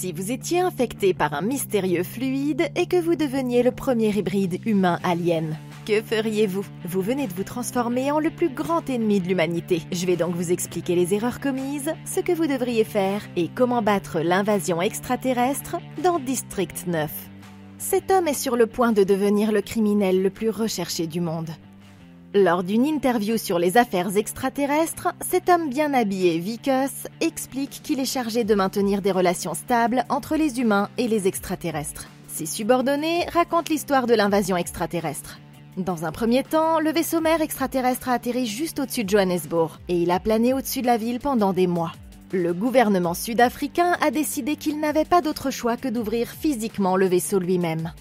si vous étiez infecté par un mystérieux fluide et que vous deveniez le premier hybride humain-alien? Que feriez-vous? Vous venez de vous transformer en le plus grand ennemi de l'humanité. Je vais donc vous expliquer les erreurs commises, ce que vous devriez faire et comment battre l'invasion extraterrestre dans District 9. Cet homme est sur le point de devenir le criminel le plus recherché du monde. Lors d'une interview sur les affaires extraterrestres, cet homme bien habillé, Vickers, explique qu'il est chargé de maintenir des relations stables entre les humains et les extraterrestres. Ses subordonnés racontent l'histoire de l'invasion extraterrestre. Dans un premier temps, le vaisseau mère extraterrestre a atterri juste au-dessus de Johannesburg et il a plané au-dessus de la ville pendant des mois. Le gouvernement sud-africain a décidé qu'il n'avait pas d'autre choix que d'ouvrir physiquement le vaisseau lui-même.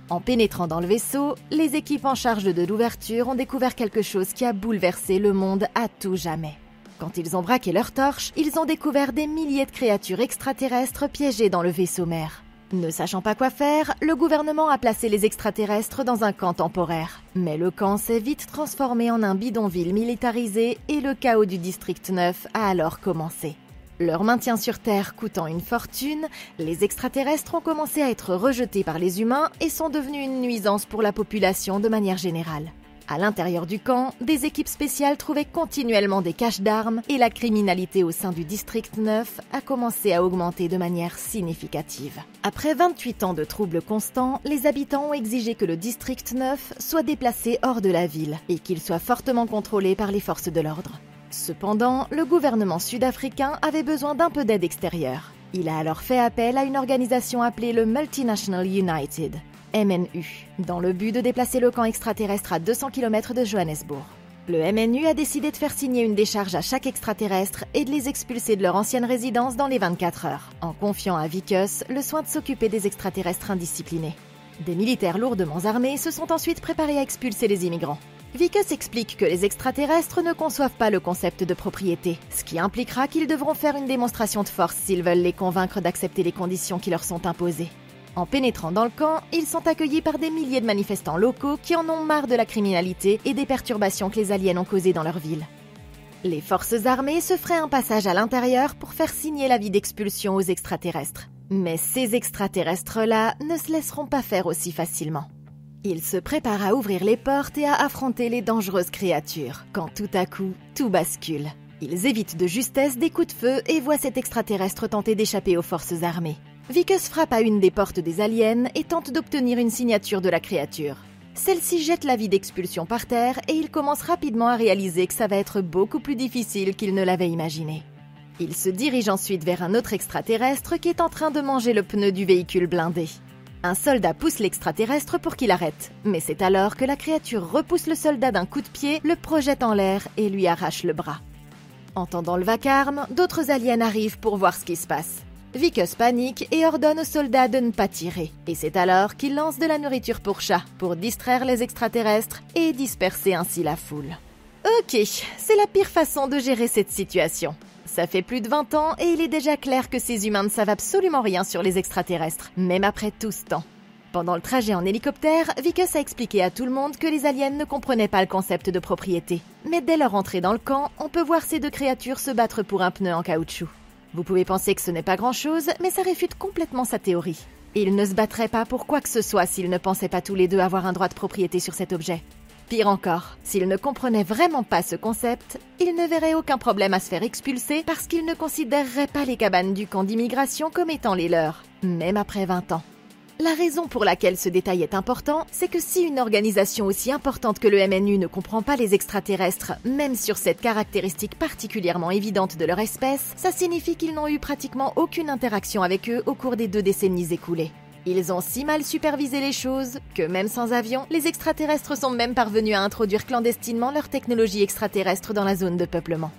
En pénétrant dans le vaisseau, les équipes en charge de l'ouverture ont découvert quelque chose qui a bouleversé le monde à tout jamais. Quand ils ont braqué leurs torches, ils ont découvert des milliers de créatures extraterrestres piégées dans le vaisseau mère. Ne sachant pas quoi faire, le gouvernement a placé les extraterrestres dans un camp temporaire. Mais le camp s'est vite transformé en un bidonville militarisé et le chaos du District 9 a alors commencé. Leur maintien sur Terre coûtant une fortune, les extraterrestres ont commencé à être rejetés par les humains et sont devenus une nuisance pour la population de manière générale. À l'intérieur du camp, des équipes spéciales trouvaient continuellement des caches d'armes et la criminalité au sein du District 9 a commencé à augmenter de manière significative. Après 28 ans de troubles constants, les habitants ont exigé que le District 9 soit déplacé hors de la ville et qu'il soit fortement contrôlé par les forces de l'ordre. Cependant, le gouvernement sud-africain avait besoin d'un peu d'aide extérieure. Il a alors fait appel à une organisation appelée le Multinational United, MNU, dans le but de déplacer le camp extraterrestre à 200 km de Johannesburg. Le MNU a décidé de faire signer une décharge à chaque extraterrestre et de les expulser de leur ancienne résidence dans les 24 heures, en confiant à Vickers le soin de s'occuper des extraterrestres indisciplinés. Des militaires lourdement armés se sont ensuite préparés à expulser les immigrants. Vickers explique que les extraterrestres ne conçoivent pas le concept de propriété, ce qui impliquera qu'ils devront faire une démonstration de force s'ils veulent les convaincre d'accepter les conditions qui leur sont imposées. En pénétrant dans le camp, ils sont accueillis par des milliers de manifestants locaux qui en ont marre de la criminalité et des perturbations que les aliens ont causées dans leur ville. Les forces armées se feraient un passage à l'intérieur pour faire signer l'avis d'expulsion aux extraterrestres. Mais ces extraterrestres-là ne se laisseront pas faire aussi facilement. Ils se préparent à ouvrir les portes et à affronter les dangereuses créatures, quand tout à coup, tout bascule. Ils évitent de justesse des coups de feu et voient cet extraterrestre tenter d'échapper aux forces armées. Vickers frappe à une des portes des aliens et tente d'obtenir une signature de la créature. Celle-ci jette l'avis d'expulsion par terre et il commence rapidement à réaliser que ça va être beaucoup plus difficile qu'il ne l'avait imaginé. Il se dirige ensuite vers un autre extraterrestre qui est en train de manger le pneu du véhicule blindé. Un soldat pousse l'extraterrestre pour qu'il arrête, mais c'est alors que la créature repousse le soldat d'un coup de pied, le projette en l'air et lui arrache le bras. Entendant le vacarme, d'autres aliens arrivent pour voir ce qui se passe. Vickers panique et ordonne aux soldats de ne pas tirer. Et c'est alors qu'il lance de la nourriture pour chat, pour distraire les extraterrestres et disperser ainsi la foule. Ok, c'est la pire façon de gérer cette situation. Ça fait plus de 20 ans et il est déjà clair que ces humains ne savent absolument rien sur les extraterrestres, même après tout ce temps. Pendant le trajet en hélicoptère, Vickers a expliqué à tout le monde que les aliens ne comprenaient pas le concept de propriété. Mais dès leur entrée dans le camp, on peut voir ces deux créatures se battre pour un pneu en caoutchouc. Vous pouvez penser que ce n'est pas grand-chose, mais ça réfute complètement sa théorie. Ils ne se battraient pas pour quoi que ce soit s'ils ne pensaient pas tous les deux avoir un droit de propriété sur cet objet. Pire encore, s'ils ne comprenaient vraiment pas ce concept, ils ne verraient aucun problème à se faire expulser parce qu'ils ne considéreraient pas les cabanes du camp d'immigration comme étant les leurs, même après 20 ans. La raison pour laquelle ce détail est important, c'est que si une organisation aussi importante que le MNU ne comprend pas les extraterrestres, même sur cette caractéristique particulièrement évidente de leur espèce, ça signifie qu'ils n'ont eu pratiquement aucune interaction avec eux au cours des 2 décennies écoulées. Ils ont si mal supervisé les choses que même sans avion, les extraterrestres sont même parvenus à introduire clandestinement leur technologie extraterrestre dans la zone de peuplement.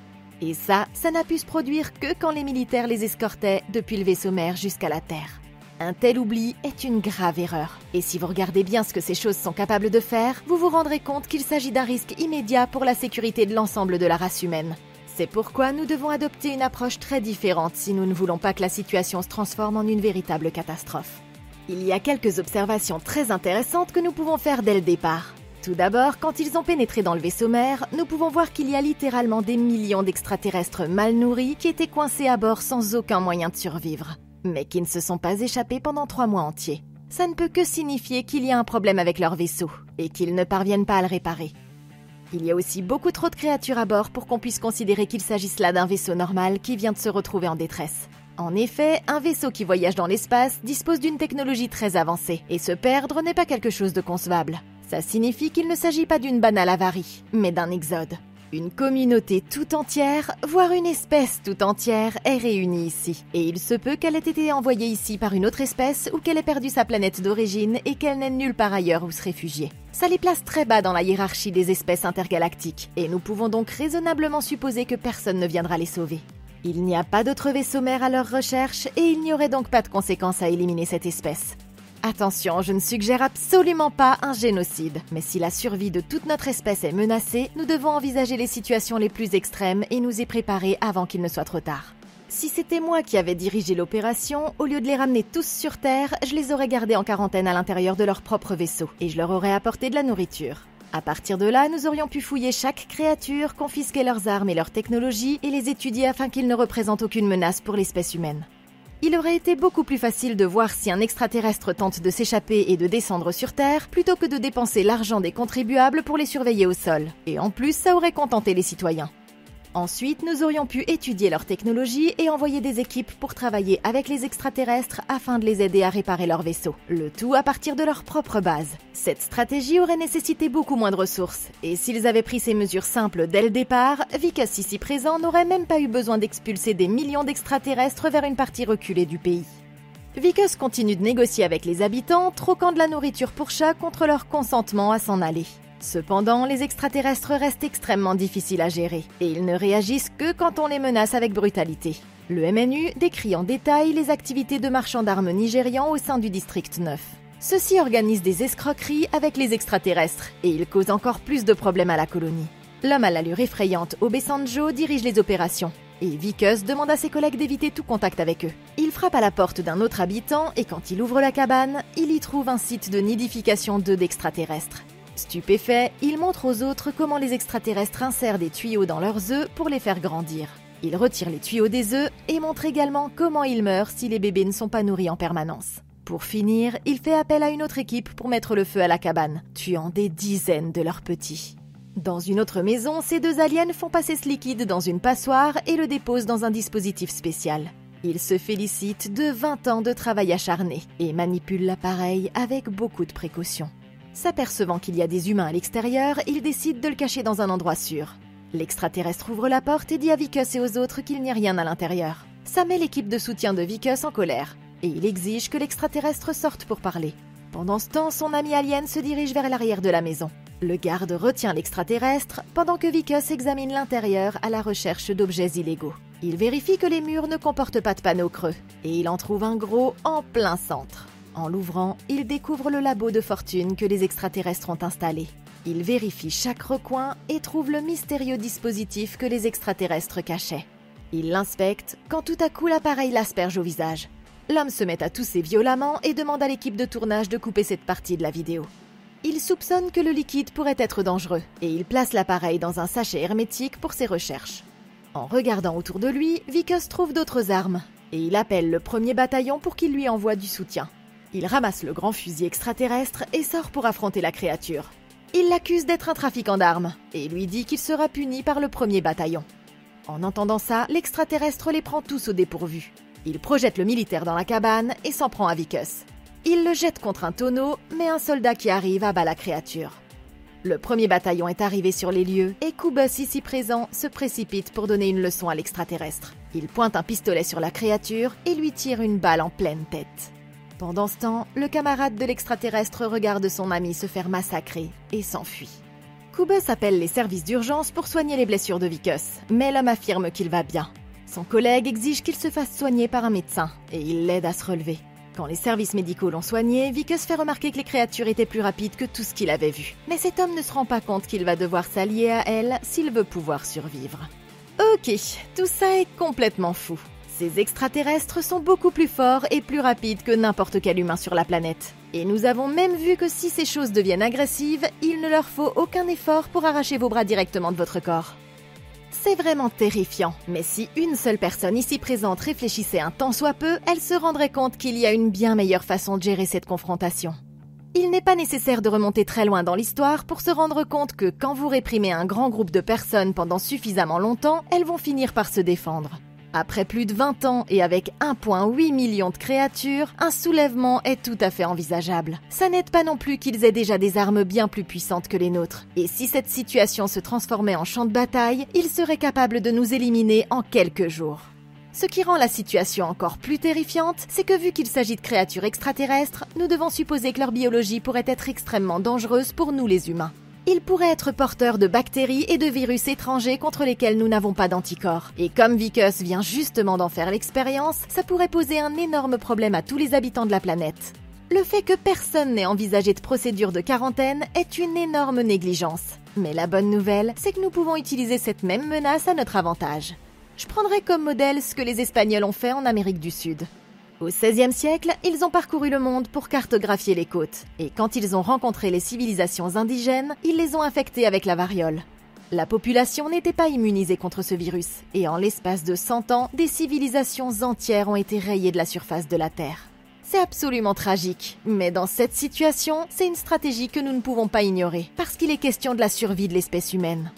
Et ça n'a pu se produire que quand les militaires les escortaient depuis le vaisseau mère jusqu'à la Terre. Un tel oubli est une grave erreur. Et si vous regardez bien ce que ces choses sont capables de faire, vous vous rendrez compte qu'il s'agit d'un risque immédiat pour la sécurité de l'ensemble de la race humaine. C'est pourquoi nous devons adopter une approche très différente si nous ne voulons pas que la situation se transforme en une véritable catastrophe. Il y a quelques observations très intéressantes que nous pouvons faire dès le départ. Tout d'abord, quand ils ont pénétré dans le vaisseau mère, nous pouvons voir qu'il y a littéralement des millions d'extraterrestres mal nourris qui étaient coincés à bord sans aucun moyen de survivre. mais qui ne se sont pas échappés pendant 3 mois entiers. Ça ne peut que signifier qu'il y a un problème avec leur vaisseau et qu'ils ne parviennent pas à le réparer. Il y a aussi beaucoup trop de créatures à bord pour qu'on puisse considérer qu'il s'agisse là d'un vaisseau normal qui vient de se retrouver en détresse. En effet, un vaisseau qui voyage dans l'espace dispose d'une technologie très avancée et se perdre n'est pas quelque chose de concevable. Ça signifie qu'il ne s'agit pas d'une banale avarie, mais d'un exode. Une communauté tout entière, voire une espèce tout entière, est réunie ici. Et il se peut qu'elle ait été envoyée ici par une autre espèce ou qu'elle ait perdu sa planète d'origine et qu'elle n'ait nulle part ailleurs où se réfugier. Ça les place très bas dans la hiérarchie des espèces intergalactiques, et nous pouvons donc raisonnablement supposer que personne ne viendra les sauver. Il n'y a pas d'autres vaisseaux mères à leur recherche et il n'y aurait donc pas de conséquences à éliminer cette espèce. Attention, je ne suggère absolument pas un génocide, mais si la survie de toute notre espèce est menacée, nous devons envisager les situations les plus extrêmes et nous y préparer avant qu'il ne soit trop tard. Si c'était moi qui avais dirigé l'opération, au lieu de les ramener tous sur Terre, je les aurais gardés en quarantaine à l'intérieur de leur propre vaisseau et je leur aurais apporté de la nourriture. À partir de là, nous aurions pu fouiller chaque créature, confisquer leurs armes et leurs technologies et les étudier afin qu'ils ne représentent aucune menace pour l'espèce humaine. Il aurait été beaucoup plus facile de voir si un extraterrestre tente de s'échapper et de descendre sur Terre, plutôt que de dépenser l'argent des contribuables pour les surveiller au sol. Et en plus, ça aurait contenté les citoyens. Ensuite, nous aurions pu étudier leur technologie et envoyer des équipes pour travailler avec les extraterrestres afin de les aider à réparer leur vaisseau. Le tout à partir de leur propre base. Cette stratégie aurait nécessité beaucoup moins de ressources. Et s'ils avaient pris ces mesures simples dès le départ, Vicus ici présent n'aurait même pas eu besoin d'expulser des millions d'extraterrestres vers une partie reculée du pays. Vicus continue de négocier avec les habitants, troquant de la nourriture pour chats contre leur consentement à s'en aller. Cependant, les extraterrestres restent extrêmement difficiles à gérer, et ils ne réagissent que quand on les menace avec brutalité. Le MNU décrit en détail les activités de marchands d'armes nigérians au sein du District 9. Ceux-ci organisent des escroqueries avec les extraterrestres, et ils causent encore plus de problèmes à la colonie. L'homme à l'allure effrayante, Obesanjo, dirige les opérations, et Vicus demande à ses collègues d'éviter tout contact avec eux. Il frappe à la porte d'un autre habitant, et quand il ouvre la cabane, il y trouve un site de nidification d'œufs d'extraterrestres. Stupéfait, il montre aux autres comment les extraterrestres insèrent des tuyaux dans leurs œufs pour les faire grandir. Il retire les tuyaux des œufs et montre également comment ils meurent si les bébés ne sont pas nourris en permanence. Pour finir, il fait appel à une autre équipe pour mettre le feu à la cabane, tuant des dizaines de leurs petits. Dans une autre maison, ces 2 aliens font passer ce liquide dans une passoire et le déposent dans un dispositif spécial. Ils se félicitent de 20 ans de travail acharné et manipulent l'appareil avec beaucoup de précautions. S'apercevant qu'il y a des humains à l'extérieur, il décide de le cacher dans un endroit sûr. L'extraterrestre ouvre la porte et dit à Vicus et aux autres qu'il n'y a rien à l'intérieur. Ça met l'équipe de soutien de Vicus en colère, et il exige que l'extraterrestre sorte pour parler. Pendant ce temps, son ami alien se dirige vers l'arrière de la maison. Le garde retient l'extraterrestre, pendant que Vicus examine l'intérieur à la recherche d'objets illégaux. Il vérifie que les murs ne comportent pas de panneaux creux, et il en trouve un gros en plein centre. En l'ouvrant, il découvre le labo de fortune que les extraterrestres ont installé. Il vérifie chaque recoin et trouve le mystérieux dispositif que les extraterrestres cachaient. Il l'inspecte quand tout à coup l'appareil l'asperge au visage. L'homme se met à tousser violemment et demande à l'équipe de tournage de couper cette partie de la vidéo. Il soupçonne que le liquide pourrait être dangereux et il place l'appareil dans un sachet hermétique pour ses recherches. En regardant autour de lui, Vicus trouve d'autres armes et il appelle le 1er bataillon pour qu'il lui envoie du soutien. Il ramasse le grand fusil extraterrestre et sort pour affronter la créature. Il l'accuse d'être un trafiquant d'armes et lui dit qu'il sera puni par le 1er bataillon. En entendant ça, l'extraterrestre les prend tous au dépourvu. Il projette le militaire dans la cabane et s'en prend à Vicus. Il le jette contre un tonneau, mais un soldat qui arrive abat la créature. Le 1er bataillon est arrivé sur les lieux et Kubus ici présent se précipite pour donner une leçon à l'extraterrestre. Il pointe un pistolet sur la créature et lui tire une balle en pleine tête. Pendant ce temps, le camarade de l'extraterrestre regarde son ami se faire massacrer et s'enfuit. Kubus appelle les services d'urgence pour soigner les blessures de Vicus, mais l'homme affirme qu'il va bien. Son collègue exige qu'il se fasse soigner par un médecin et il l'aide à se relever. Quand les services médicaux l'ont soigné, Vicus fait remarquer que les créatures étaient plus rapides que tout ce qu'il avait vu. Mais cet homme ne se rend pas compte qu'il va devoir s'allier à elles s'il veut pouvoir survivre. Ok, tout ça est complètement fou. Ces extraterrestres sont beaucoup plus forts et plus rapides que n'importe quel humain sur la planète. Et nous avons même vu que si ces choses deviennent agressives, il ne leur faut aucun effort pour arracher vos bras directement de votre corps. C'est vraiment terrifiant, mais si une seule personne ici présente réfléchissait un tant soit peu, elle se rendrait compte qu'il y a une bien meilleure façon de gérer cette confrontation. Il n'est pas nécessaire de remonter très loin dans l'histoire pour se rendre compte que quand vous réprimez un grand groupe de personnes pendant suffisamment longtemps, elles vont finir par se défendre. Après plus de 20 ans et avec 1,8 million de créatures, un soulèvement est tout à fait envisageable. Ça n'aide pas non plus qu'ils aient déjà des armes bien plus puissantes que les nôtres. Et si cette situation se transformait en champ de bataille, ils seraient capables de nous éliminer en quelques jours. Ce qui rend la situation encore plus terrifiante, c'est que vu qu'il s'agit de créatures extraterrestres, nous devons supposer que leur biologie pourrait être extrêmement dangereuse pour nous les humains. Ils pourraient être porteurs de bactéries et de virus étrangers contre lesquels nous n'avons pas d'anticorps. Et comme Vicus vient justement d'en faire l'expérience, ça pourrait poser un énorme problème à tous les habitants de la planète. Le fait que personne n'ait envisagé de procédure de quarantaine est une énorme négligence. Mais la bonne nouvelle, c'est que nous pouvons utiliser cette même menace à notre avantage. Je prendrai comme modèle ce que les Espagnols ont fait en Amérique du Sud. Au XVIe siècle, ils ont parcouru le monde pour cartographier les côtes. Et quand ils ont rencontré les civilisations indigènes, ils les ont infectées avec la variole. La population n'était pas immunisée contre ce virus. Et en l'espace de 100 ans, des civilisations entières ont été rayées de la surface de la Terre. C'est absolument tragique. Mais dans cette situation, c'est une stratégie que nous ne pouvons pas ignorer. Parce qu'il est question de la survie de l'espèce humaine.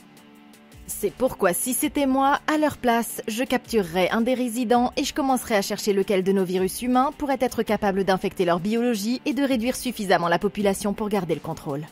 C'est pourquoi si c'était moi, à leur place, je capturerais un des résidents et je commencerais à chercher lequel de nos virus humains pourrait être capable d'infecter leur biologie et de réduire suffisamment la population pour garder le contrôle.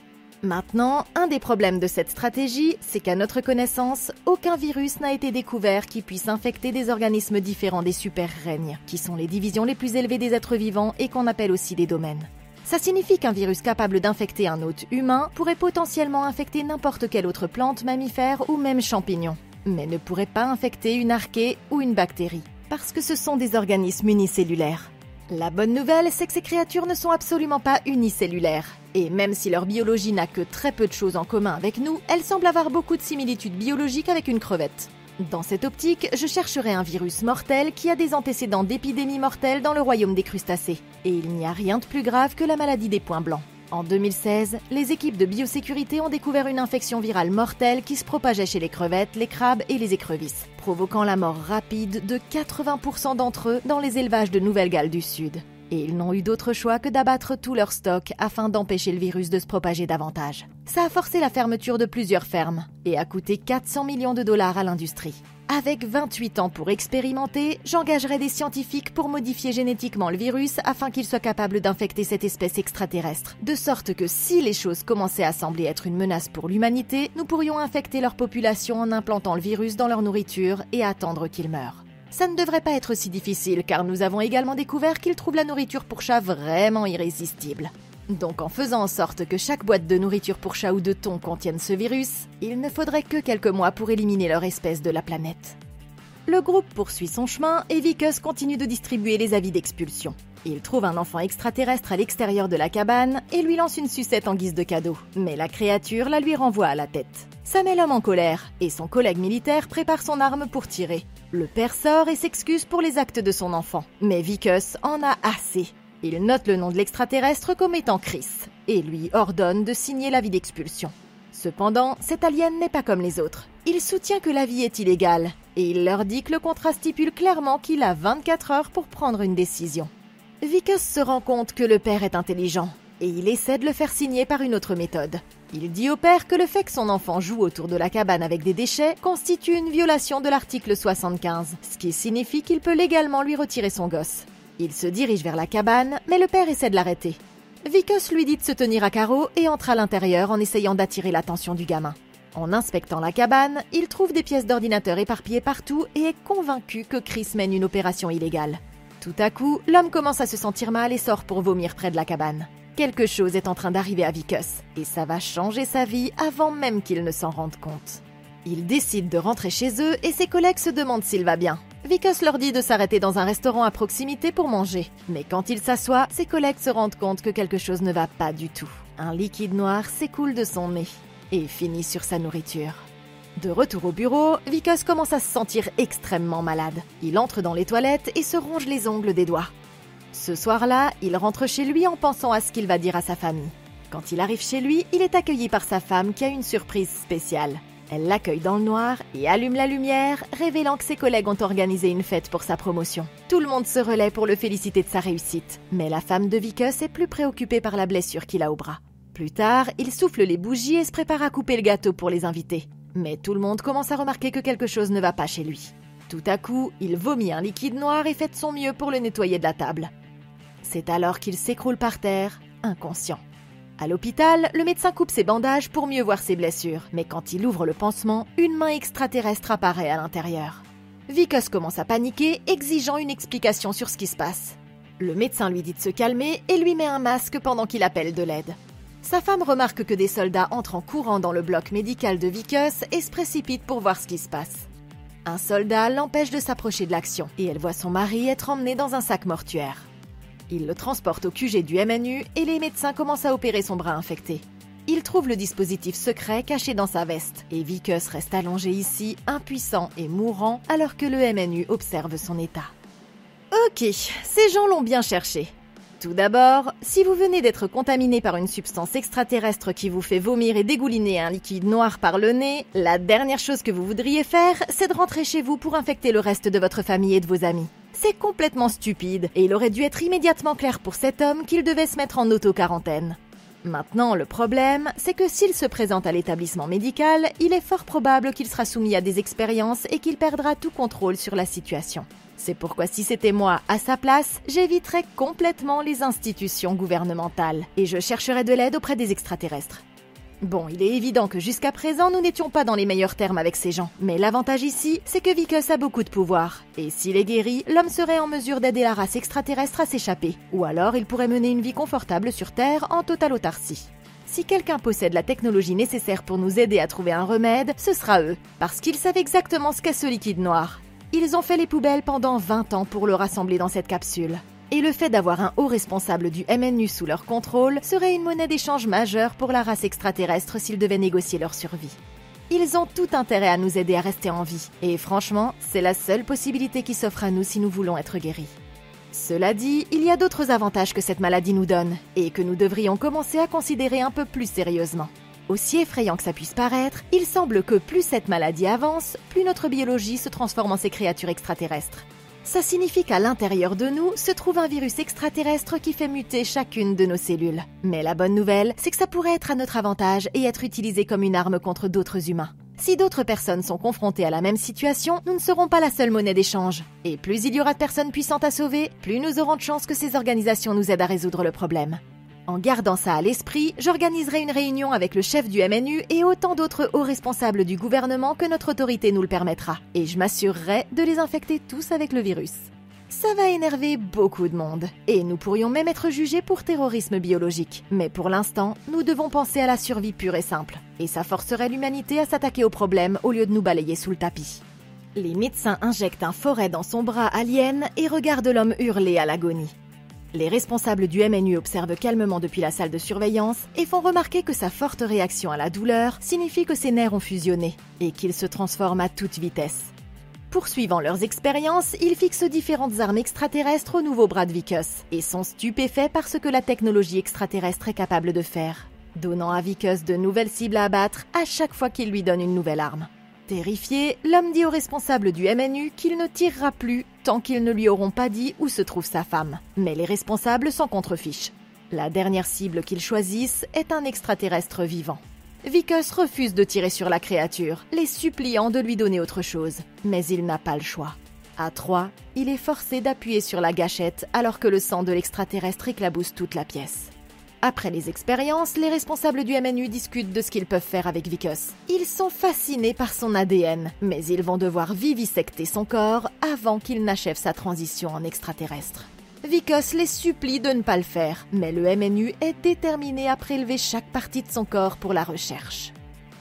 Maintenant, un des problèmes de cette stratégie, c'est qu'à notre connaissance, aucun virus n'a été découvert qui puisse infecter des organismes différents des super-règnes, qui sont les divisions les plus élevées des êtres vivants et qu'on appelle aussi des domaines. Ça signifie qu'un virus capable d'infecter un hôte humain pourrait potentiellement infecter n'importe quelle autre plante, mammifère ou même champignon, mais ne pourrait pas infecter une archée ou une bactérie, parce que ce sont des organismes unicellulaires. La bonne nouvelle, c'est que ces créatures ne sont absolument pas unicellulaires, et même si leur biologie n'a que très peu de choses en commun avec nous, elles semblent avoir beaucoup de similitudes biologiques avec une crevette. Dans cette optique, je chercherai un virus mortel qui a des antécédents d'épidémies mortelles dans le royaume des crustacés. Et il n'y a rien de plus grave que la maladie des points blancs. En 2016, les équipes de biosécurité ont découvert une infection virale mortelle qui se propageait chez les crevettes, les crabes et les écrevisses, provoquant la mort rapide de 80% d'entre eux dans les élevages de Nouvelle-Galles du Sud. Et ils n'ont eu d'autre choix que d'abattre tout leur stock afin d'empêcher le virus de se propager davantage. Ça a forcé la fermeture de plusieurs fermes et a coûté 400 millions de dollars à l'industrie. Avec 28 ans pour expérimenter, j'engagerai des scientifiques pour modifier génétiquement le virus afin qu'il soit capable d'infecter cette espèce extraterrestre. De sorte que si les choses commençaient à sembler être une menace pour l'humanité, nous pourrions infecter leur population en implantant le virus dans leur nourriture et attendre qu'ils meurent. Ça ne devrait pas être si difficile car nous avons également découvert qu'ils trouvent la nourriture pour chat vraiment irrésistible. Donc en faisant en sorte que chaque boîte de nourriture pour chat ou de thon contienne ce virus, il ne faudrait que quelques mois pour éliminer leur espèce de la planète. Le groupe poursuit son chemin et Vicus continue de distribuer les avis d'expulsion. Il trouve un enfant extraterrestre à l'extérieur de la cabane et lui lance une sucette en guise de cadeau. Mais la créature la lui renvoie à la tête. Ça met l'homme en colère et son collègue militaire prépare son arme pour tirer. Le père sort et s'excuse pour les actes de son enfant. Mais Vicus en a assez. Il note le nom de l'extraterrestre comme étant Chris et lui ordonne de signer l'avis d'expulsion. Cependant, cet alien n'est pas comme les autres. Il soutient que la vie est illégale et il leur dit que le contrat stipule clairement qu'il a 24 heures pour prendre une décision. Vicus se rend compte que le père est intelligent et il essaie de le faire signer par une autre méthode. Il dit au père que le fait que son enfant joue autour de la cabane avec des déchets constitue une violation de l'article 75, ce qui signifie qu'il peut légalement lui retirer son gosse. Il se dirige vers la cabane, mais le père essaie de l'arrêter. Vicus lui dit de se tenir à carreau et entre à l'intérieur en essayant d'attirer l'attention du gamin. En inspectant la cabane, il trouve des pièces d'ordinateur éparpillées partout et est convaincu que Chris mène une opération illégale. Tout à coup, l'homme commence à se sentir mal et sort pour vomir près de la cabane. Quelque chose est en train d'arriver à Vicus, et ça va changer sa vie avant même qu'il ne s'en rende compte. Ils décident de rentrer chez eux et ses collègues se demandent s'il va bien. Vicus leur dit de s'arrêter dans un restaurant à proximité pour manger. Mais quand il s'assoit, ses collègues se rendent compte que quelque chose ne va pas du tout. Un liquide noir s'écoule de son nez et finit sur sa nourriture. De retour au bureau, Vicus commence à se sentir extrêmement malade. Il entre dans les toilettes et se ronge les ongles des doigts. Ce soir-là, il rentre chez lui en pensant à ce qu'il va dire à sa famille. Quand il arrive chez lui, il est accueilli par sa femme qui a une surprise spéciale. Elle l'accueille dans le noir et allume la lumière, révélant que ses collègues ont organisé une fête pour sa promotion. Tout le monde se relaie pour le féliciter de sa réussite, mais la femme de Vickers est plus préoccupée par la blessure qu'il a au bras. Plus tard, il souffle les bougies et se prépare à couper le gâteau pour les invités. Mais tout le monde commence à remarquer que quelque chose ne va pas chez lui. Tout à coup, il vomit un liquide noir et fait de son mieux pour le nettoyer de la table. C'est alors qu'il s'écroule par terre, inconscient. À l'hôpital, le médecin coupe ses bandages pour mieux voir ses blessures, mais quand il ouvre le pansement, une main extraterrestre apparaît à l'intérieur. Vickers commence à paniquer, exigeant une explication sur ce qui se passe. Le médecin lui dit de se calmer et lui met un masque pendant qu'il appelle de l'aide. Sa femme remarque que des soldats entrent en courant dans le bloc médical de Vickers et se précipitent pour voir ce qui se passe. Un soldat l'empêche de s'approcher de l'action et elle voit son mari être emmené dans un sac mortuaire. Il le transporte au QG du MNU et les médecins commencent à opérer son bras infecté. Ils trouvent le dispositif secret caché dans sa veste et Vickers reste allongé ici, impuissant et mourant alors que le MNU observe son état. Ok, ces gens l'ont bien cherché. Tout d'abord, si vous venez d'être contaminé par une substance extraterrestre qui vous fait vomir et dégouliner un liquide noir par le nez, la dernière chose que vous voudriez faire, c'est de rentrer chez vous pour infecter le reste de votre famille et de vos amis. C'est complètement stupide et il aurait dû être immédiatement clair pour cet homme qu'il devait se mettre en auto-quarantaine. Maintenant, le problème, c'est que s'il se présente à l'établissement médical, il est fort probable qu'il sera soumis à des expériences et qu'il perdra tout contrôle sur la situation. C'est pourquoi si c'était moi à sa place, j'éviterais complètement les institutions gouvernementales et je chercherais de l'aide auprès des extraterrestres. Bon, il est évident que jusqu'à présent, nous n'étions pas dans les meilleurs termes avec ces gens. Mais l'avantage ici, c'est que Vickers a beaucoup de pouvoir. Et s'il est guéri, l'homme serait en mesure d'aider la race extraterrestre à s'échapper. Ou alors, il pourrait mener une vie confortable sur Terre en totale autarcie. Si quelqu'un possède la technologie nécessaire pour nous aider à trouver un remède, ce sera eux. Parce qu'ils savent exactement ce qu'est ce liquide noir. Ils ont fait les poubelles pendant 20 ans pour le rassembler dans cette capsule. Et le fait d'avoir un haut responsable du MNU sous leur contrôle serait une monnaie d'échange majeure pour la race extraterrestre s'ils devaient négocier leur survie. Ils ont tout intérêt à nous aider à rester en vie. Et franchement, c'est la seule possibilité qui s'offre à nous si nous voulons être guéris. Cela dit, il y a d'autres avantages que cette maladie nous donne, et que nous devrions commencer à considérer un peu plus sérieusement. Aussi effrayant que ça puisse paraître, il semble que plus cette maladie avance, plus notre biologie se transforme en ces créatures extraterrestres. Ça signifie qu'à l'intérieur de nous se trouve un virus extraterrestre qui fait muter chacune de nos cellules. Mais la bonne nouvelle, c'est que ça pourrait être à notre avantage et être utilisé comme une arme contre d'autres humains. Si d'autres personnes sont confrontées à la même situation, nous ne serons pas la seule monnaie d'échange. Et plus il y aura de personnes puissantes à sauver, plus nous aurons de chances que ces organisations nous aident à résoudre le problème. En gardant ça à l'esprit, j'organiserai une réunion avec le chef du MNU et autant d'autres hauts responsables du gouvernement que notre autorité nous le permettra. Et je m'assurerai de les infecter tous avec le virus. Ça va énerver beaucoup de monde. Et nous pourrions même être jugés pour terrorisme biologique. Mais pour l'instant, nous devons penser à la survie pure et simple. Et ça forcerait l'humanité à s'attaquer au problème au lieu de nous balayer sous le tapis. Les médecins injectent un forêt dans son bras alien et regardent l'homme hurler à l'agonie. Les responsables du MNU observent calmement depuis la salle de surveillance et font remarquer que sa forte réaction à la douleur signifie que ses nerfs ont fusionné et qu'il se transforme à toute vitesse. Poursuivant leurs expériences, ils fixent différentes armes extraterrestres au nouveau bras de Vickers et sont stupéfaits par ce que la technologie extraterrestre est capable de faire, donnant à Vickers de nouvelles cibles à abattre à chaque fois qu'il lui donne une nouvelle arme. Terrifié, l'homme dit aux responsables du MNU qu'il ne tirera plus tant qu'ils ne lui auront pas dit où se trouve sa femme. Mais les responsables s'en contrefichent. La dernière cible qu'ils choisissent est un extraterrestre vivant. Vickers refuse de tirer sur la créature, les suppliant de lui donner autre chose. Mais il n'a pas le choix. À 3, il est forcé d'appuyer sur la gâchette alors que le sang de l'extraterrestre éclabousse toute la pièce. Après les expériences, les responsables du MNU discutent de ce qu'ils peuvent faire avec Vickers. Ils sont fascinés par son ADN, mais ils vont devoir vivisecter son corps avant qu'il n'achève sa transition en extraterrestre. Vickers les supplie de ne pas le faire, mais le MNU est déterminé à prélever chaque partie de son corps pour la recherche.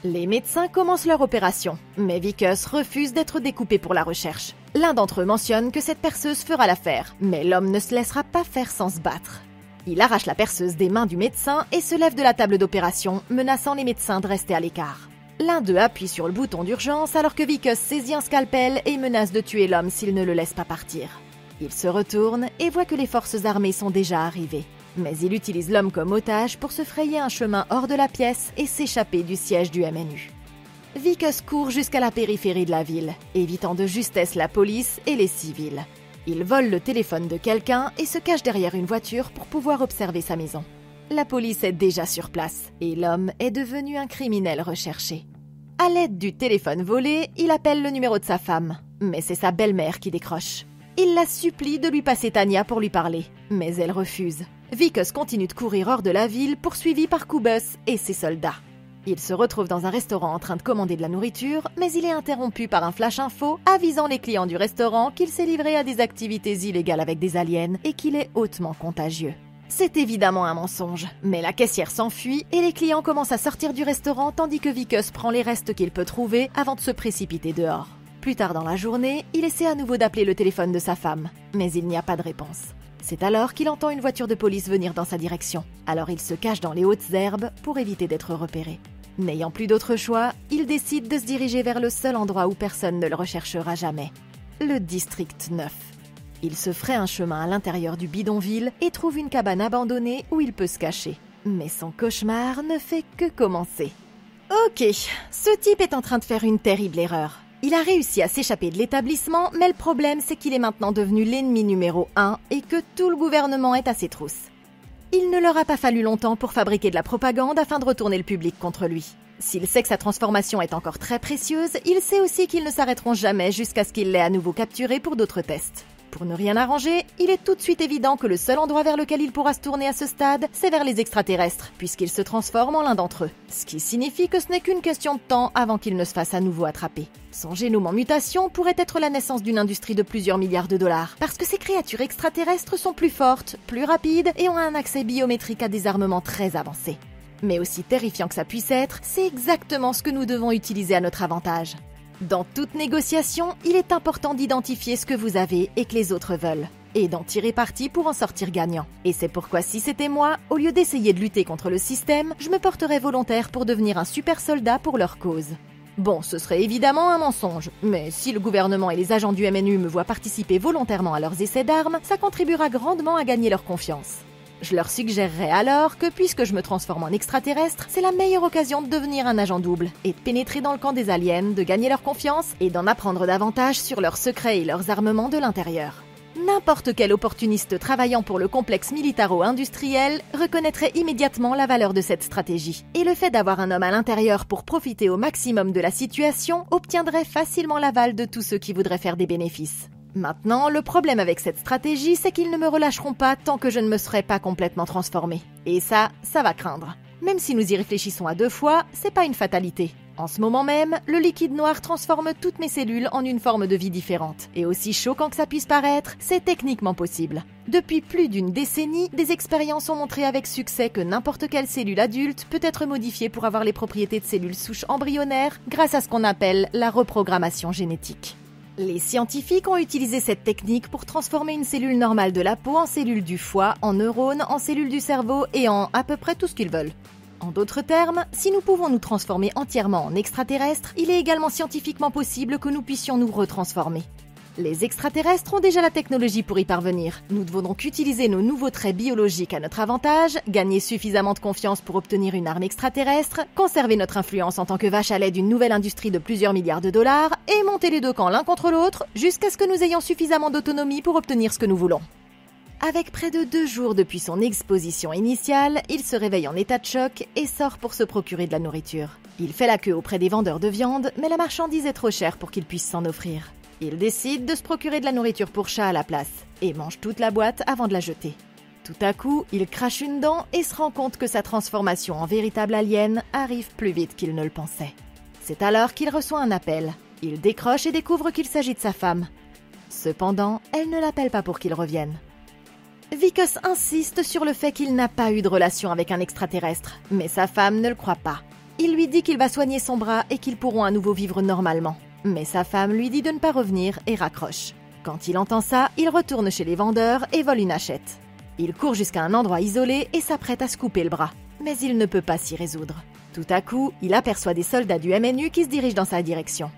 Les médecins commencent leur opération, mais Vickers refuse d'être découpé pour la recherche. L'un d'entre eux mentionne que cette perceuse fera l'affaire, mais l'homme ne se laissera pas faire sans se battre. Il arrache la perceuse des mains du médecin et se lève de la table d'opération, menaçant les médecins de rester à l'écart. L'un d'eux appuie sur le bouton d'urgence alors que Vickers saisit un scalpel et menace de tuer l'homme s'il ne le laisse pas partir. Il se retourne et voit que les forces armées sont déjà arrivées. Mais il utilise l'homme comme otage pour se frayer un chemin hors de la pièce et s'échapper du siège du MNU. Vickers court jusqu'à la périphérie de la ville, évitant de justesse la police et les civils. Il vole le téléphone de quelqu'un et se cache derrière une voiture pour pouvoir observer sa maison. La police est déjà sur place et l'homme est devenu un criminel recherché. À l'aide du téléphone volé, il appelle le numéro de sa femme, mais c'est sa belle-mère qui décroche. Il la supplie de lui passer Tania pour lui parler, mais elle refuse. Vickers continue de courir hors de la ville, poursuivi par Cubus et ses soldats. Il se retrouve dans un restaurant en train de commander de la nourriture, mais il est interrompu par un flash info avisant les clients du restaurant qu'il s'est livré à des activités illégales avec des aliens et qu'il est hautement contagieux. C'est évidemment un mensonge, mais la caissière s'enfuit et les clients commencent à sortir du restaurant tandis que Vickers prend les restes qu'il peut trouver avant de se précipiter dehors. Plus tard dans la journée, il essaie à nouveau d'appeler le téléphone de sa femme, mais il n'y a pas de réponse. C'est alors qu'il entend une voiture de police venir dans sa direction. Alors il se cache dans les hautes herbes pour éviter d'être repéré. N'ayant plus d'autre choix, il décide de se diriger vers le seul endroit où personne ne le recherchera jamais, le District 9. Il se ferait un chemin à l'intérieur du bidonville et trouve une cabane abandonnée où il peut se cacher. Mais son cauchemar ne fait que commencer. Ok, ce type est en train de faire une terrible erreur. Il a réussi à s'échapper de l'établissement, mais le problème c'est qu'il est maintenant devenu l'ennemi numéro 1 et que tout le gouvernement est à ses trousses. Il ne leur a pas fallu longtemps pour fabriquer de la propagande afin de retourner le public contre lui. S'il sait que sa transformation est encore très précieuse, il sait aussi qu'ils ne s'arrêteront jamais jusqu'à ce qu'il l'ait à nouveau capturé pour d'autres tests. Pour ne rien arranger, il est tout de suite évident que le seul endroit vers lequel il pourra se tourner à ce stade, c'est vers les extraterrestres, puisqu'il se transforme en l'un d'entre eux. Ce qui signifie que ce n'est qu'une question de temps avant qu'il ne se fasse à nouveau attraper. Son génome en mutation pourrait être la naissance d'une industrie de plusieurs milliards de dollars, parce que ces créatures extraterrestres sont plus fortes, plus rapides et ont un accès biométrique à des armements très avancés. Mais aussi terrifiant que ça puisse être, c'est exactement ce que nous devons utiliser à notre avantage. Dans toute négociation, il est important d'identifier ce que vous avez et que les autres veulent, et d'en tirer parti pour en sortir gagnant. Et c'est pourquoi si c'était moi, au lieu d'essayer de lutter contre le système, je me porterais volontaire pour devenir un super soldat pour leur cause. Bon, ce serait évidemment un mensonge, mais si le gouvernement et les agents du MNU me voient participer volontairement à leurs essais d'armes, ça contribuera grandement à gagner leur confiance. Je leur suggérerais alors que puisque je me transforme en extraterrestre, c'est la meilleure occasion de devenir un agent double et de pénétrer dans le camp des aliens, de gagner leur confiance et d'en apprendre davantage sur leurs secrets et leurs armements de l'intérieur. N'importe quel opportuniste travaillant pour le complexe militaro-industriel reconnaîtrait immédiatement la valeur de cette stratégie. Et le fait d'avoir un homme à l'intérieur pour profiter au maximum de la situation obtiendrait facilement l'aval de tous ceux qui voudraient faire des bénéfices. Maintenant, le problème avec cette stratégie, c'est qu'ils ne me relâcheront pas tant que je ne me serai pas complètement transformé. Et ça va craindre. Même si nous y réfléchissons à 2 fois, c'est pas une fatalité. En ce moment même, le liquide noir transforme toutes mes cellules en une forme de vie différente. Et aussi choquant que ça puisse paraître, c'est techniquement possible. Depuis plus d'une décennie, des expériences ont montré avec succès que n'importe quelle cellule adulte peut être modifiée pour avoir les propriétés de cellules souches embryonnaires grâce à ce qu'on appelle la reprogrammation génétique. Les scientifiques ont utilisé cette technique pour transformer une cellule normale de la peau en cellule du foie, en neurones, en cellules du cerveau et en à peu près tout ce qu'ils veulent. En d'autres termes, si nous pouvons nous transformer entièrement en extraterrestres, il est également scientifiquement possible que nous puissions nous retransformer. Les extraterrestres ont déjà la technologie pour y parvenir. Nous devons donc utiliser nos nouveaux traits biologiques à notre avantage, gagner suffisamment de confiance pour obtenir une arme extraterrestre, conserver notre influence en tant que vache à lait d'une nouvelle industrie de plusieurs milliards de dollars, et monter les 2 camps l'un contre l'autre, jusqu'à ce que nous ayons suffisamment d'autonomie pour obtenir ce que nous voulons. Avec près de 2 jours depuis son exposition initiale, il se réveille en état de choc et sort pour se procurer de la nourriture. Il fait la queue auprès des vendeurs de viande, mais la marchandise est trop chère pour qu'il puisse s'en offrir. Il décide de se procurer de la nourriture pour chat à la place, et mange toute la boîte avant de la jeter. Tout à coup, il crache une dent et se rend compte que sa transformation en véritable alien arrive plus vite qu'il ne le pensait. C'est alors qu'il reçoit un appel. Il décroche et découvre qu'il s'agit de sa femme. Cependant, elle ne l'appelle pas pour qu'il revienne. Vickers insiste sur le fait qu'il n'a pas eu de relation avec un extraterrestre, mais sa femme ne le croit pas. Il lui dit qu'il va soigner son bras et qu'ils pourront à nouveau vivre normalement. Mais sa femme lui dit de ne pas revenir et raccroche. Quand il entend ça, il retourne chez les vendeurs et vole une hachette. Il court jusqu'à un endroit isolé et s'apprête à se couper le bras. Mais il ne peut pas s'y résoudre. Tout à coup, il aperçoit des soldats du MNU qui se dirigent dans sa direction.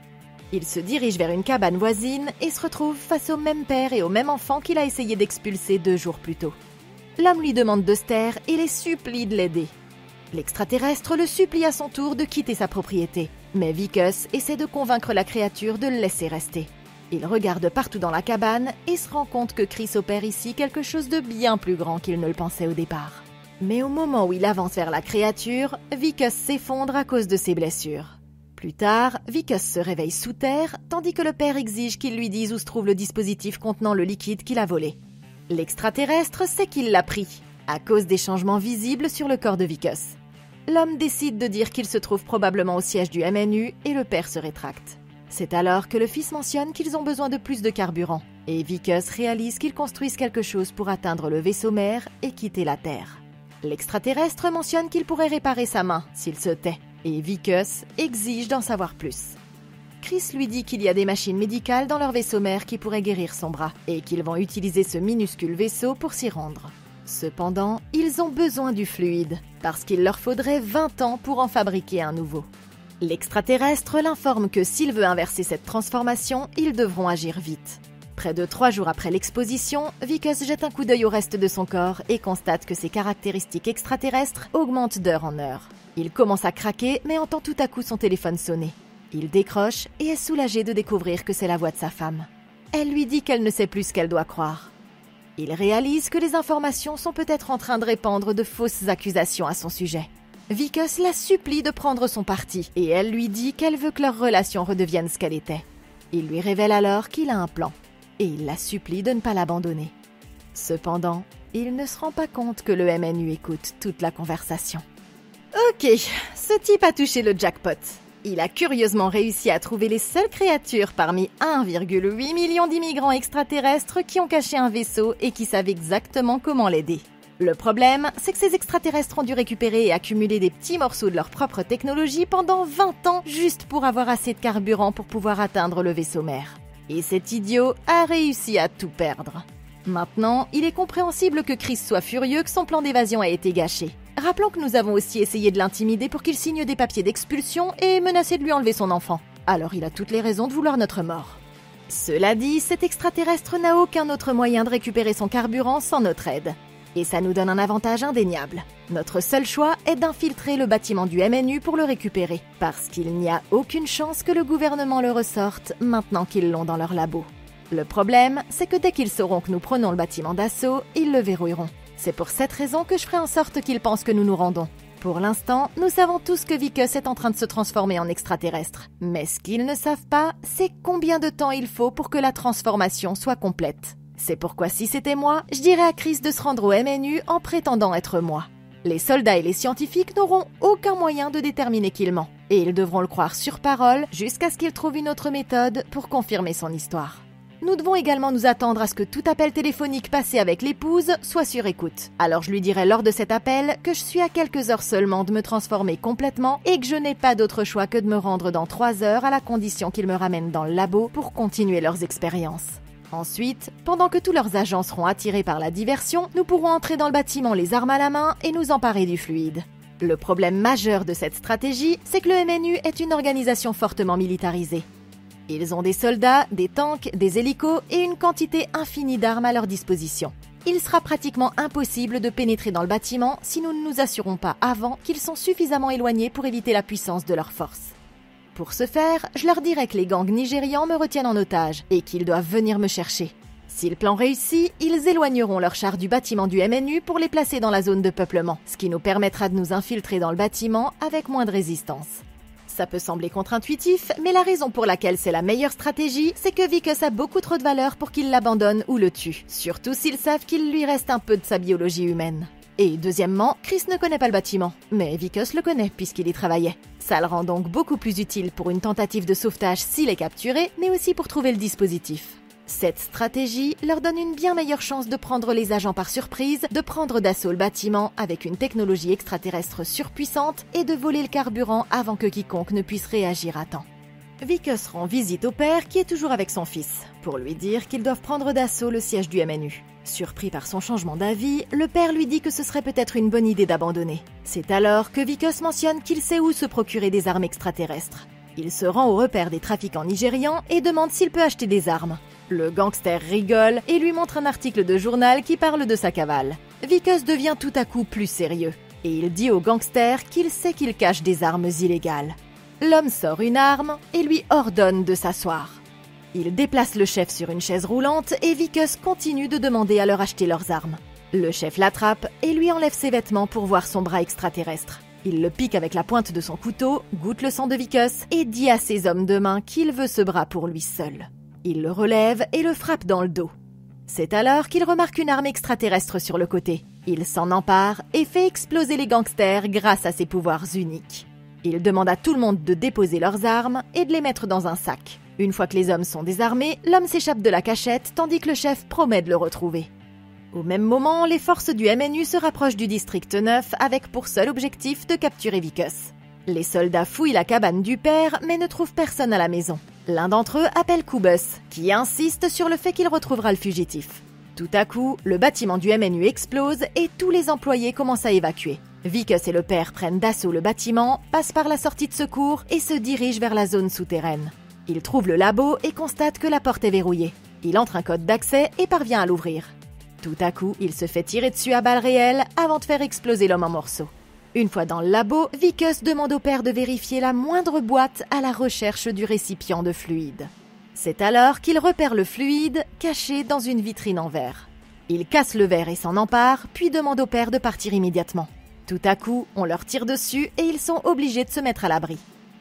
Il se dirige vers une cabane voisine et se retrouve face au même père et au même enfant qu'il a essayé d'expulser 2 jours plus tôt. L'homme lui demande de se taire et les supplie de l'aider. L'extraterrestre le supplie à son tour de quitter sa propriété. Mais Vicus essaie de convaincre la créature de le laisser rester. Il regarde partout dans la cabane et se rend compte que Chris opère ici quelque chose de bien plus grand qu'il ne le pensait au départ. Mais au moment où il avance vers la créature, Vicus s'effondre à cause de ses blessures. Plus tard, Vicus se réveille sous terre, tandis que le père exige qu'il lui dise où se trouve le dispositif contenant le liquide qu'il a volé. L'extraterrestre sait qu'il l'a pris, à cause des changements visibles sur le corps de Vicus. L'homme décide de dire qu'il se trouve probablement au siège du MNU et le père se rétracte. C'est alors que le fils mentionne qu'ils ont besoin de plus de carburant, et Vicus réalise qu'ils construisent quelque chose pour atteindre le vaisseau mère et quitter la Terre. L'extraterrestre mentionne qu'il pourrait réparer sa main s'il se tait, et Vicus exige d'en savoir plus. Chris lui dit qu'il y a des machines médicales dans leur vaisseau mère qui pourraient guérir son bras, et qu'ils vont utiliser ce minuscule vaisseau pour s'y rendre. Cependant, ils ont besoin du fluide, parce qu'il leur faudrait 20 ans pour en fabriquer un nouveau. L'extraterrestre l'informe que s'il veut inverser cette transformation, ils devront agir vite. Près de 3 jours après l'exposition, Vicus jette un coup d'œil au reste de son corps et constate que ses caractéristiques extraterrestres augmentent d'heure en heure. Il commence à craquer, mais entend tout à coup son téléphone sonner. Il décroche et est soulagé de découvrir que c'est la voix de sa femme. Elle lui dit qu'elle ne sait plus ce qu'elle doit croire. Il réalise que les informations sont peut-être en train de répandre de fausses accusations à son sujet. Vicus la supplie de prendre son parti et elle lui dit qu'elle veut que leur relation redevienne ce qu'elle était. Il lui révèle alors qu'il a un plan et il la supplie de ne pas l'abandonner. Cependant, il ne se rend pas compte que le MNU écoute toute la conversation. Ok, ce type a touché le jackpot. Il a curieusement réussi à trouver les seules créatures parmi 1,8 million d'immigrants extraterrestres qui ont caché un vaisseau et qui savent exactement comment l'aider. Le problème, c'est que ces extraterrestres ont dû récupérer et accumuler des petits morceaux de leur propre technologie pendant 20 ans juste pour avoir assez de carburant pour pouvoir atteindre le vaisseau mère. Et cet idiot a réussi à tout perdre. Maintenant, il est compréhensible que Chris soit furieux que son plan d'évasion ait été gâché. Rappelons que nous avons aussi essayé de l'intimider pour qu'il signe des papiers d'expulsion et menacé de lui enlever son enfant. Alors il a toutes les raisons de vouloir notre mort. Cela dit, cet extraterrestre n'a aucun autre moyen de récupérer son carburant sans notre aide. Et ça nous donne un avantage indéniable. Notre seul choix est d'infiltrer le bâtiment du MNU pour le récupérer, parce qu'il n'y a aucune chance que le gouvernement le ressorte maintenant qu'ils l'ont dans leur labo. Le problème, c'est que dès qu'ils sauront que nous prenons le bâtiment d'assaut, ils le verrouilleront. C'est pour cette raison que je ferai en sorte qu'ils pensent que nous nous rendons. Pour l'instant, nous savons tous que Vicus est en train de se transformer en extraterrestre. Mais ce qu'ils ne savent pas, c'est combien de temps il faut pour que la transformation soit complète. C'est pourquoi si c'était moi, je dirais à Chris de se rendre au MNU en prétendant être moi. Les soldats et les scientifiques n'auront aucun moyen de déterminer qu'il ment. Et ils devront le croire sur parole jusqu'à ce qu'il trouve une autre méthode pour confirmer son histoire. Nous devons également nous attendre à ce que tout appel téléphonique passé avec l'épouse soit sur écoute. Alors je lui dirai lors de cet appel que je suis à quelques heures seulement de me transformer complètement et que je n'ai pas d'autre choix que de me rendre dans 3 heures à la condition qu'ils me ramènent dans le labo pour continuer leurs expériences. Ensuite, pendant que tous leurs agents seront attirés par la diversion, nous pourrons entrer dans le bâtiment les armes à la main et nous emparer du fluide. Le problème majeur de cette stratégie, c'est que le MNU est une organisation fortement militarisée. Ils ont des soldats, des tanks, des hélicos et une quantité infinie d'armes à leur disposition. Il sera pratiquement impossible de pénétrer dans le bâtiment si nous ne nous assurons pas avant qu'ils sont suffisamment éloignés pour éviter la puissance de leurs forces. Pour ce faire, je leur dirai que les gangs nigérians me retiennent en otage et qu'ils doivent venir me chercher. Si le plan réussit, ils éloigneront leurs chars du bâtiment du MNU pour les placer dans la zone de peuplement, ce qui nous permettra de nous infiltrer dans le bâtiment avec moins de résistance. Ça peut sembler contre-intuitif, mais la raison pour laquelle c'est la meilleure stratégie, c'est que Vicus a beaucoup trop de valeur pour qu'ils l'abandonnent ou le tuent, surtout s'ils savent qu'il lui reste un peu de sa biologie humaine. Et deuxièmement, Chris ne connaît pas le bâtiment, mais Vicus le connaît puisqu'il y travaillait. Ça le rend donc beaucoup plus utile pour une tentative de sauvetage s'il est capturé, mais aussi pour trouver le dispositif. Cette stratégie leur donne une bien meilleure chance de prendre les agents par surprise, de prendre d'assaut le bâtiment avec une technologie extraterrestre surpuissante et de voler le carburant avant que quiconque ne puisse réagir à temps. Vicus rend visite au père qui est toujours avec son fils, pour lui dire qu'ils doivent prendre d'assaut le siège du MNU. Surpris par son changement d'avis, le père lui dit que ce serait peut-être une bonne idée d'abandonner. C'est alors que Vicus mentionne qu'il sait où se procurer des armes extraterrestres. Il se rend au repère des trafiquants nigérians et demande s'il peut acheter des armes. Le gangster rigole et lui montre un article de journal qui parle de sa cavale. Vicus devient tout à coup plus sérieux et il dit au gangster qu'il sait qu'il cache des armes illégales. l'homme sort une arme et lui ordonne de s'asseoir. Il déplace le chef sur une chaise roulante et Vicus continue de demander à leur acheter leurs armes. Le chef l'attrape et lui enlève ses vêtements pour voir son bras extraterrestre. Il le pique avec la pointe de son couteau, goûte le sang de Vicus et dit à ses hommes de main qu'il veut ce bras pour lui seul. Il le relève et le frappe dans le dos. C'est alors qu'il remarque une arme extraterrestre sur le côté. Il s'en empare et fait exploser les gangsters grâce à ses pouvoirs uniques. Il demande à tout le monde de déposer leurs armes et de les mettre dans un sac. Une fois que les hommes sont désarmés, l'homme s'échappe de la cachette tandis que le chef promet de le retrouver. Au même moment, les forces du MNU se rapprochent du district 9 avec pour seul objectif de capturer Vicus. Les soldats fouillent la cabane du père mais ne trouvent personne à la maison. L'un d'entre eux appelle Koubus, qui insiste sur le fait qu'il retrouvera le fugitif. Tout à coup, le bâtiment du MNU explose et tous les employés commencent à évacuer. Vicus et le père prennent d'assaut le bâtiment, passent par la sortie de secours et se dirigent vers la zone souterraine. Ils trouvent le labo et constatent que la porte est verrouillée. Il entre un code d'accès et parvient à l'ouvrir. Tout à coup, il se fait tirer dessus à balles réelles avant de faire exploser l'homme en morceaux. Une fois dans le labo, Vicus demande au père de vérifier la moindre boîte à la recherche du récipient de fluide. C'est alors qu'il repère le fluide caché dans une vitrine en verre. Il casse le verre et s'en empare, puis demande au père de partir immédiatement. Tout à coup, on leur tire dessus et ils sont obligés de se mettre à l'abri.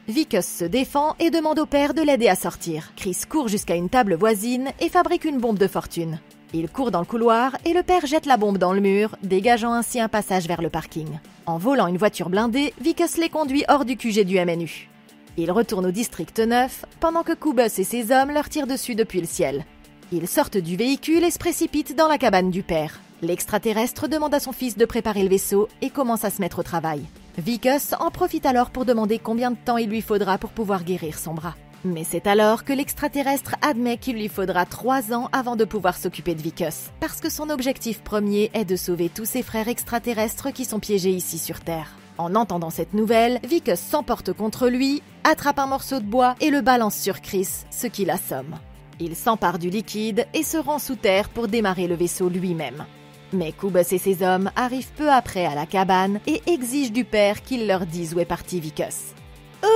Vicus se défend et demande au père de l'aider à sortir. Chris court jusqu'à une table voisine et fabrique une bombe de fortune. Il court dans le couloir et le père jette la bombe dans le mur, dégageant ainsi un passage vers le parking. En volant une voiture blindée, Vicus les conduit hors du QG du MNU. Il retourne au district 9, pendant que Koubus et ses hommes leur tirent dessus depuis le ciel. Ils sortent du véhicule et se précipitent dans la cabane du père. L'extraterrestre demande à son fils de préparer le vaisseau et commence à se mettre au travail. Vicus en profite alors pour demander combien de temps il lui faudra pour pouvoir guérir son bras. Mais c'est alors que l'extraterrestre admet qu'il lui faudra 3 ans avant de pouvoir s'occuper de Vicus, parce que son objectif premier est de sauver tous ses frères extraterrestres qui sont piégés ici sur Terre. En entendant cette nouvelle, Vicus s'emporte contre lui, attrape un morceau de bois et le balance sur Chris, ce qui l'assomme. Il s'empare du liquide et se rend sous terre pour démarrer le vaisseau lui-même. Mais Koubus et ses hommes arrivent peu après à la cabane et exigent du père qu'il leur dise où est parti Vicus.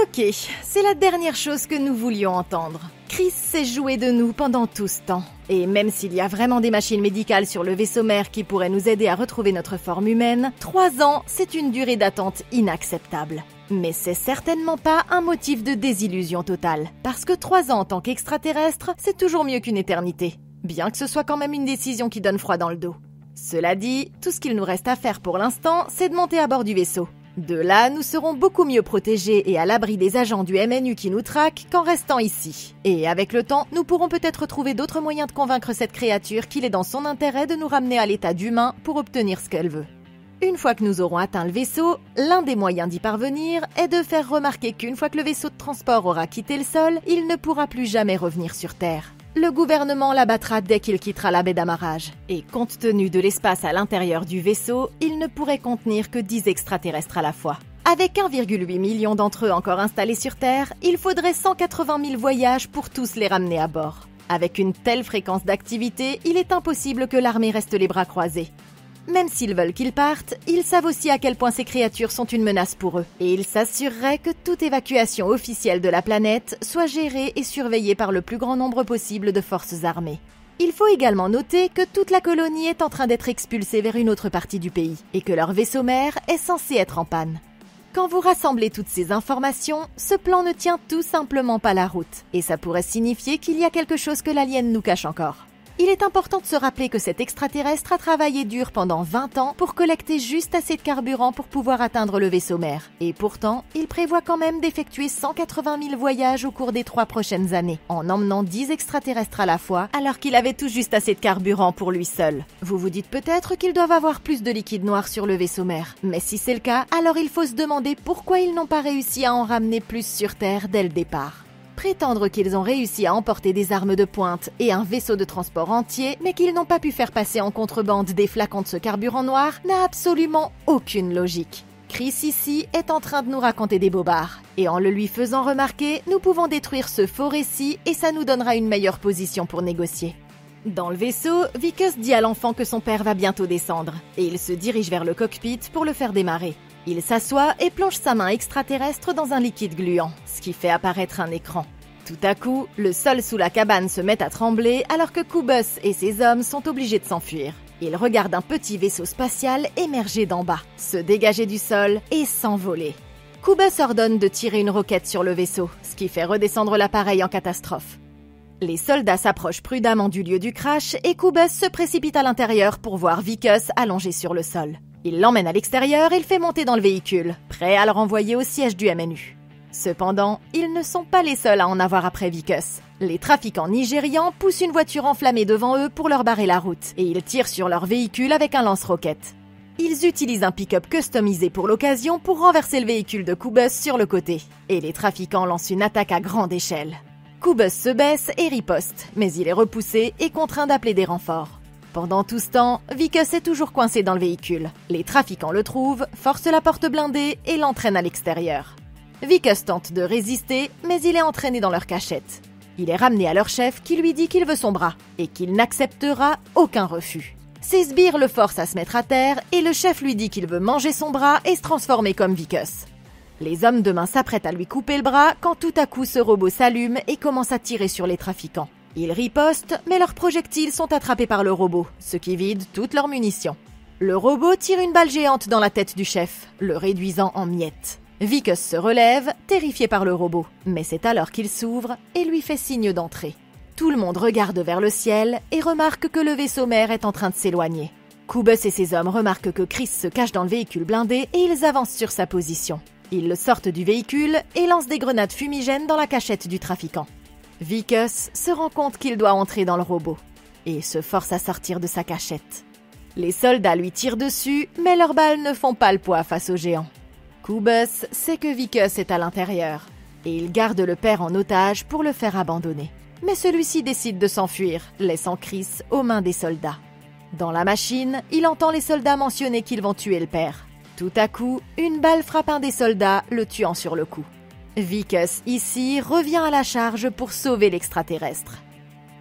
Ok, c'est la dernière chose que nous voulions entendre. Chris s'est joué de nous pendant tout ce temps. Et même s'il y a vraiment des machines médicales sur le vaisseau mère qui pourraient nous aider à retrouver notre forme humaine, 3 ans, c'est une durée d'attente inacceptable. Mais c'est certainement pas un motif de désillusion totale. Parce que 3 ans en tant qu'extraterrestre, c'est toujours mieux qu'une éternité. Bien que ce soit quand même une décision qui donne froid dans le dos. Cela dit, tout ce qu'il nous reste à faire pour l'instant, c'est de monter à bord du vaisseau. De là, nous serons beaucoup mieux protégés et à l'abri des agents du MNU qui nous traquent qu'en restant ici. Et avec le temps, nous pourrons peut-être trouver d'autres moyens de convaincre cette créature qu'il est dans son intérêt de nous ramener à l'état d'humain pour obtenir ce qu'elle veut. Une fois que nous aurons atteint le vaisseau, l'un des moyens d'y parvenir est de faire remarquer qu'une fois que le vaisseau de transport aura quitté le sol, il ne pourra plus jamais revenir sur Terre. Le gouvernement l'abattra dès qu'il quittera la baie d'amarrage. Et compte tenu de l'espace à l'intérieur du vaisseau, il ne pourrait contenir que 10 extraterrestres à la fois. Avec 1,8 million d'entre eux encore installés sur Terre, il faudrait 180 000 voyages pour tous les ramener à bord. Avec une telle fréquence d'activité, il est impossible que l'armée reste les bras croisés. Même s'ils veulent qu'ils partent, ils savent aussi à quel point ces créatures sont une menace pour eux. Et ils s'assureraient que toute évacuation officielle de la planète soit gérée et surveillée par le plus grand nombre possible de forces armées. Il faut également noter que toute la colonie est en train d'être expulsée vers une autre partie du pays, et que leur vaisseau mère est censé être en panne. Quand vous rassemblez toutes ces informations, ce plan ne tient tout simplement pas la route, et ça pourrait signifier qu'il y a quelque chose que l'alien nous cache encore. Il est important de se rappeler que cet extraterrestre a travaillé dur pendant 20 ans pour collecter juste assez de carburant pour pouvoir atteindre le vaisseau mère. Et pourtant, il prévoit quand même d'effectuer 180 000 voyages au cours des 3 prochaines années, en emmenant 10 extraterrestres à la fois, alors qu'il avait tout juste assez de carburant pour lui seul. Vous vous dites peut-être qu'ils doivent avoir plus de liquide noir sur le vaisseau mère. Mais si c'est le cas, alors il faut se demander pourquoi ils n'ont pas réussi à en ramener plus sur Terre dès le départ. Prétendre qu'ils ont réussi à emporter des armes de pointe et un vaisseau de transport entier, mais qu'ils n'ont pas pu faire passer en contrebande des flacons de ce carburant noir, n'a absolument aucune logique. Chris ici est en train de nous raconter des bobards, et en le lui faisant remarquer, nous pouvons détruire ce faux récit et ça nous donnera une meilleure position pour négocier. Dans le vaisseau, Vicus dit à l'enfant que son père va bientôt descendre, et il se dirige vers le cockpit pour le faire démarrer. Il s'assoit et plonge sa main extraterrestre dans un liquide gluant, ce qui fait apparaître un écran. Tout à coup, le sol sous la cabane se met à trembler alors que Koobus et ses hommes sont obligés de s'enfuir. Ils regardent un petit vaisseau spatial émerger d'en bas, se dégager du sol et s'envoler. Koobus ordonne de tirer une roquette sur le vaisseau, ce qui fait redescendre l'appareil en catastrophe. Les soldats s'approchent prudemment du lieu du crash et Koobus se précipite à l'intérieur pour voir Vickers allongé sur le sol. Il l'emmène à l'extérieur et le fait monter dans le véhicule, prêt à le renvoyer au siège du MNU. Cependant, ils ne sont pas les seuls à en avoir après Vickers. Les trafiquants nigérians poussent une voiture enflammée devant eux pour leur barrer la route et ils tirent sur leur véhicule avec un lance-roquettes. Ils utilisent un pick-up customisé pour l'occasion pour renverser le véhicule de Koobus sur le côté. Et les trafiquants lancent une attaque à grande échelle. Koobus se baisse et riposte, mais il est repoussé et contraint d'appeler des renforts. Pendant tout ce temps, Vickers est toujours coincé dans le véhicule. Les trafiquants le trouvent, forcent la porte blindée et l'entraînent à l'extérieur. Vickers tente de résister, mais il est entraîné dans leur cachette. Il est ramené à leur chef qui lui dit qu'il veut son bras et qu'il n'acceptera aucun refus. Ses sbires le forcent à se mettre à terre et le chef lui dit qu'il veut manger son bras et se transformer comme Vickers. Les hommes de main s'apprêtent à lui couper le bras quand tout à coup ce robot s'allume et commence à tirer sur les trafiquants. Ils ripostent, mais leurs projectiles sont attrapés par le robot, ce qui vide toutes leurs munitions. Le robot tire une balle géante dans la tête du chef, le réduisant en miettes. Vickers se relève, terrifié par le robot, mais c'est alors qu'il s'ouvre et lui fait signe d'entrer. Tout le monde regarde vers le ciel et remarque que le vaisseau mère est en train de s'éloigner. Koobus et ses hommes remarquent que Chris se cache dans le véhicule blindé et ils avancent sur sa position. Ils le sortent du véhicule et lancent des grenades fumigènes dans la cachette du trafiquant. Vickers se rend compte qu'il doit entrer dans le robot et se force à sortir de sa cachette. Les soldats lui tirent dessus, mais leurs balles ne font pas le poids face au géant. Koobus sait que Vickers est à l'intérieur et il garde le père en otage pour le faire abandonner. Mais celui-ci décide de s'enfuir, laissant Chris aux mains des soldats. Dans la machine, il entend les soldats mentionner qu'ils vont tuer le père. Tout à coup, une balle frappe un des soldats, le tuant sur le coup. Vickers, ici, revient à la charge pour sauver l'extraterrestre.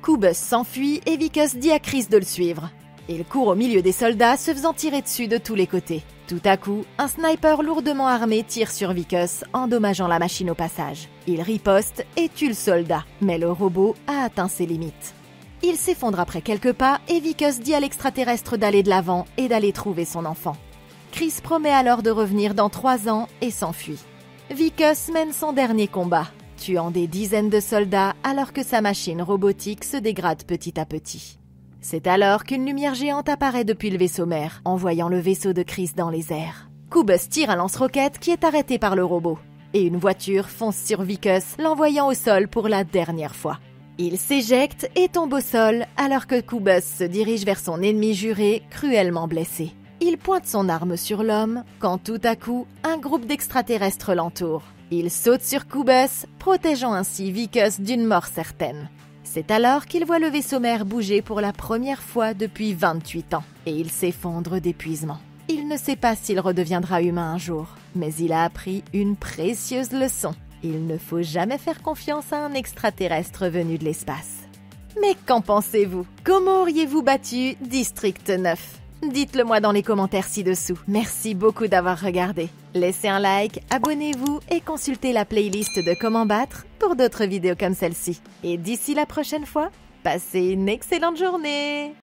Koobus s'enfuit et Vickers dit à Chris de le suivre. Il court au milieu des soldats, se faisant tirer dessus de tous les côtés. Tout à coup, un sniper lourdement armé tire sur Vickers, endommageant la machine au passage. Il riposte et tue le soldat, mais le robot a atteint ses limites. Il s'effondre après quelques pas et Vickers dit à l'extraterrestre d'aller de l'avant et d'aller trouver son enfant. Chris promet alors de revenir dans 3 ans et s'enfuit. Vickers mène son dernier combat, tuant des dizaines de soldats alors que sa machine robotique se dégrade petit à petit. C'est alors qu'une lumière géante apparaît depuis le vaisseau mère, envoyant le vaisseau de Chris dans les airs. Koobus tire un lance-roquette qui est arrêté par le robot, et une voiture fonce sur Vickers, l'envoyant au sol pour la dernière fois. Il s'éjecte et tombe au sol alors que Koobus se dirige vers son ennemi juré, cruellement blessé. Il pointe son arme sur l'homme quand tout à coup, un groupe d'extraterrestres l'entoure. Il saute sur Koobus, protégeant ainsi Vickers d'une mort certaine. C'est alors qu'il voit le vaisseau mère bouger pour la première fois depuis 28 ans et il s'effondre d'épuisement. Il ne sait pas s'il redeviendra humain un jour, mais il a appris une précieuse leçon. Il ne faut jamais faire confiance à un extraterrestre venu de l'espace. Mais qu'en pensez-vous? Comment auriez-vous battu District 9? Dites-le moi dans les commentaires ci-dessous. Merci beaucoup d'avoir regardé. Laissez un like, abonnez-vous et consultez la playlist de Comment battre pour d'autres vidéos comme celle-ci. Et d'ici la prochaine fois, passez une excellente journée!